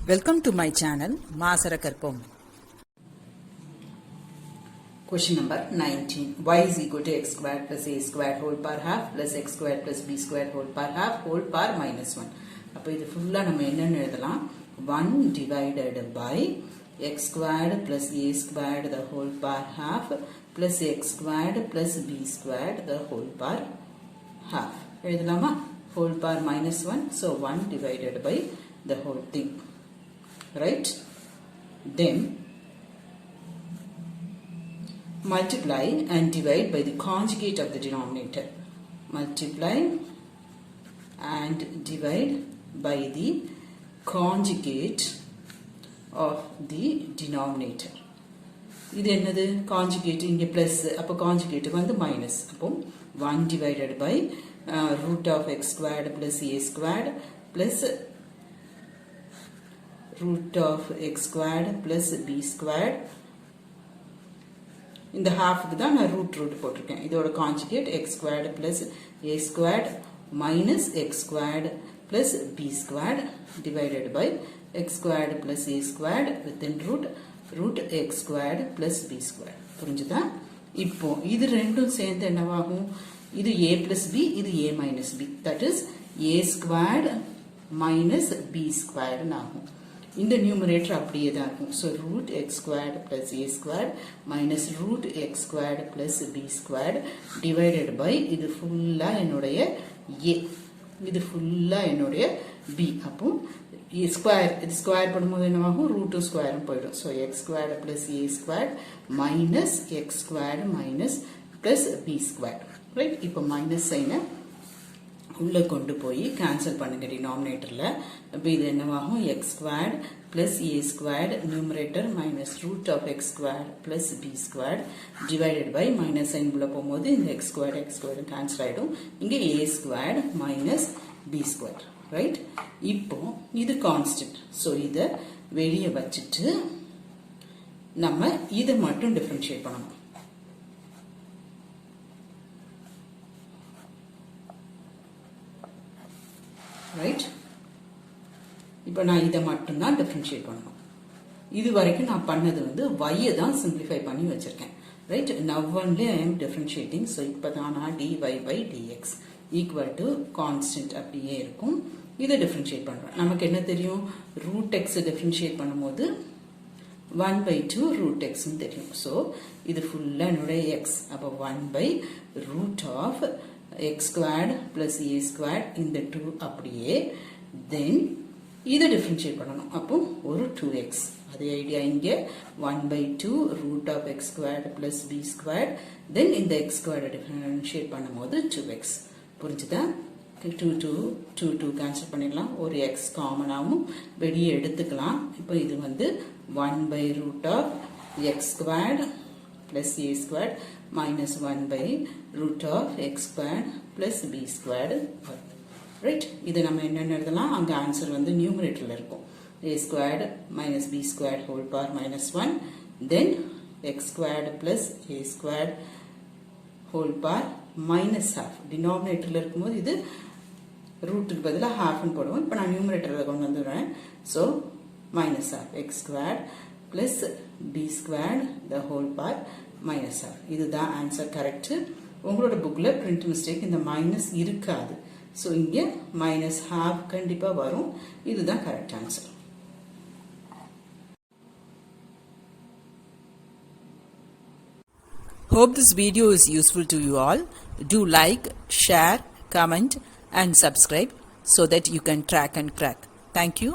Welcome to my channel Maasarakarpom. Question number 19. Y is equal to x squared plus a squared whole power half plus x squared plus b squared whole power half whole power minus 1. அப்போ இது ஃபுல்லா நம்ம என்னன்னு எழுதலாம் 1 divided by x squared plus a squared the whole power half plus x squared plus b squared the whole power half. எழுதலாமா? Whole power minus 1. So 1 divided by the whole thing. Right? Then multiply and divide by the conjugate of the denominator. Multiply and divide by the conjugate of the denominator. இது என்னது? Conjugate இங்கே plus அப்போ conjugate வந்து minus. அப்போ 1 divided by root of x squared plus a squared plus root of x squared plus b squared. இந்த halfக்கு தான் நான் root போட்டிருக்கேன். இதோட conjugate x squared plus a squared minus x squared plus b squared divided by x squared plus a squared within root x squared plus b squared. புரிஞ்சுதா? இப்போ இது ரெண்டும் சேர்ந்து என்னவாகும்? இது a plus b, இது a minus b. That is a squared minus b squared ஆகும். இந்த numerator அப்படியே தான் இருக்கும். So root x squared plus a squared minus root x squared plus b squared divided by இது ஃபுல்லா என்னுடைய a, இது ஃபுல்லா என்னுடைய b. அப்போ ஸ்கொயர், இது ஸ்கொயர் பண்ணும்போது என்னவாகும்? ரூட் ஸ்கொயரும் போயிடும். So x squared plus a square minus x squared minus plus b square. Right? இப்போ மைனஸ் சைனை உள்ளே கொண்டு போய் கேன்சல் பண்ணுங்க டினாமினேட்டரில். இப்போ இது என்னவாகும்? X squared plus a squared numerator minus root of x squared plus b squared divided by minus sign உள்ள போகும்போது இந்த எக்ஸ் ஸ்கொயர்டு கேன்சல் ஆகிடும். இங்கே a squared minus b square. Right? இப்போ இது கான்ஸ்டன்ட். ஸோ இதை வெளியே வச்சுட்டு நம்ம இதை மட்டும் டிஃபரன்ஷியேட் பண்ணணும். ரைட்? இப்போ நான் இதை மட்டும்தான் டிஃபரன்ஷியேட் பண்ணணும். இது வரைக்கும் நான் பண்ணது வந்து y தான் சிம்பிளிஃபை பண்ணி வச்சிருக்கேன். Right? now only I am differentiating. So இப்போ தான் நான் dy by dx equal to constant அப்படியே இருக்கும். இதை டிஃபரன்ஷியேட் பண்றோம். நமக்கு என்ன தெரியும்? ரூட் எக்ஸ் டிஃபரன்ஷியேட் பண்ணும்போது 1/2 ரூட் எக்ஸ் தெரியும். ஸோ இது ஃபுல்லா என்னுடைய எக்ஸ். அப்போ 1/root of x squared plus a squared இந்த 2 அப்படியே. தென் இதை டிஃபரன்ஷியேட் பண்ணணும். அப்போ ஒரு 2x. அதே ஐடியா இங்கே 1/2 root of x squared plus b squared. தென் இந்த x squared டிஃபரன்ஷியேட் பண்ணும்போது 2x. புரிஞ்சுதா? 2 கேன்சல் பண்ணிடலாம். ஒரு x காமனாகவும் வெளியே எடுத்துக்கலாம். இப்போ இது வந்து 1/root of x squared plus a squared minus 1/root of x squared plus b squared. Right? இது நம்ம என்னென்ன எழுதலாம்? அங்கே ஆன்சர் வந்து நியூமரேட்டரில் இருக்கும். a squared minus b squared whole power minus 1. then x squared plus a squared whole power minus half. டினாமினேட்டரில் இருக்கும்போது இது ரூட்டுக்கு பதிலாக ஹாஃப்னு போடுவோம். இப்போ நான் நியூமரேட்டரில் கொண்டு வந்துடுறேன். So minus half x squared plus b squared the whole power minus half. இதுதான் ஆன்சர். கரெக்ட். உங்களோட புக்கில் பிரிண்ட் மிஸ்டேக் இந்த மைனஸ் இருக்காது. ஸோ இங்கே மைனஸ் ஹாஃப் கண்டிப்பாக வரும். இதுதான் correct answer. Hope this video is useful to you all. Do like, share, comment and subscribe so that you can track and crack. Thank you.